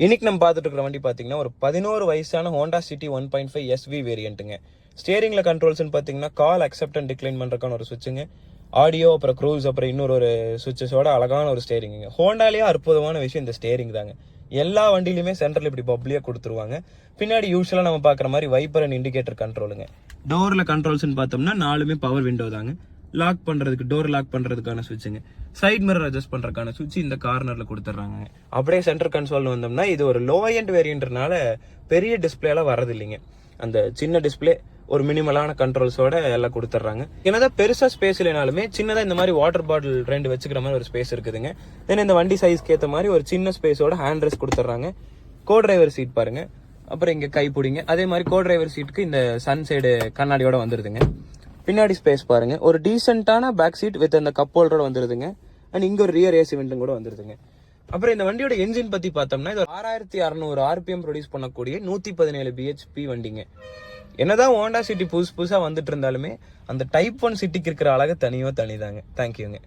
இன்னைக்கு நம்ம பார்த்துட்டு இருக்கிற வண்டி பார்த்தீங்கன்னா ஒரு 11 வயசான ஹோண்டா சிட்டி 1.5 SV வேரியண்ட்டுங்க. ஸ்டியரிங்ல கண்ட்ரோல்ஸ்னு பார்த்தீங்கன்னா கால் அக்செப்ட் அண்ட் டிக்ளைன் பண்ணுறதுக்கான ஒரு சுவிட்சுங்க, ஆடியோ, அப்புறம் க்ரூஸ், அப்புறம் இன்னொரு ஒரு சுவிட்சஸோட அழகான ஒரு ஸ்டேரிங்குங்க. ஹோண்டாலேயே அற்புதமான விஷயம் இந்த ஸ்டேரிங் தாங்க. எல்லா வண்டியிலுமே சென்டரில் இப்படி பப்ளியாக கொடுத்துருவாங்க. பின்னாடி யூஸ்வலாக நம்ம பார்க்குற மாதிரி வைப்பர் அண்ட் இண்டிகேட்டர் கண்ட்ரோலுங்க. டோரில் கண்ட்ரோல்ஸ்னு பார்த்தோம்னா 4மே பவர் விண்டோ தாங்க. லாக் பண்ணுறதுக்கு, டோர் லாக் பண்ணுறதுக்கான சுவிட்சுங்க. சைட் மிரர் அட்ஜஸ்ட் பண்ணுறதுக்கான சுவிட்ச் இந்த கார்னரில் கொடுத்துட்றாங்க. அப்படியே சென்டர் கன்சோல்னு வந்தோம்னா இது ஒரு லோ எண்ட் வேரியண்ட்னால பெரிய டிஸ்பிளேலாம் வரது இல்லைங்க. அந்த சின்ன டிஸ்பிளே ஒரு மினிமலான கண்ட்ரோல்ஸோட எல்லாம் கொடுத்துட்றாங்க. என்னதான் பெருசாக ஸ்பேஸ் இல்லைனாலுமே சின்னதாக இந்த மாதிரி வாட்டர் பாட்டில் 2 வச்சுக்கிற மாதிரி ஒரு ஸ்பேஸ் இருக்குதுங்க. தென் இந்த வண்டி சைஸ்க்கு ஏற்ற மாதிரி ஒரு சின்ன ஸ்பேஸோட ஹேண்ட் ரெஸ்ட் கொடுத்துட்றாங்க. கோ டிரைவர் சீட் பாருங்க, அப்புறம் இங்கே கை பிடிங்க. அதே மாதிரி கோ டிரைவர் சீட்டுக்கு இந்த சன் சைடு கண்ணாடியோட வந்துருதுங்க. பின்னாடி ஸ்பேஸ் பாருங்க, ஒரு டீசென்டான பேக் சீட் வித் அந்த கப் ஹோல்டரோட வந்துருதுங்க. அண்ட் இங்க ஒரு ரியர் ஏசி வென்ட்டும் கூட வந்துருதுங்க. அப்புறம் இந்த வண்டியோட என்ஜின் பத்தி பார்த்தோம்னா இது 6600 RPM ப்ரொடியூஸ் பண்ணக்கூடிய 117 BHP வண்டிங்க. என்னதான் ஹோண்டா சிட்டி புதுசா வந்துட்டு இருந்தாலுமே அந்த டைப் 1 சிட்டிக்கு இருக்கிற அழகு தனிதாங்க. தேங்க்யூங்க.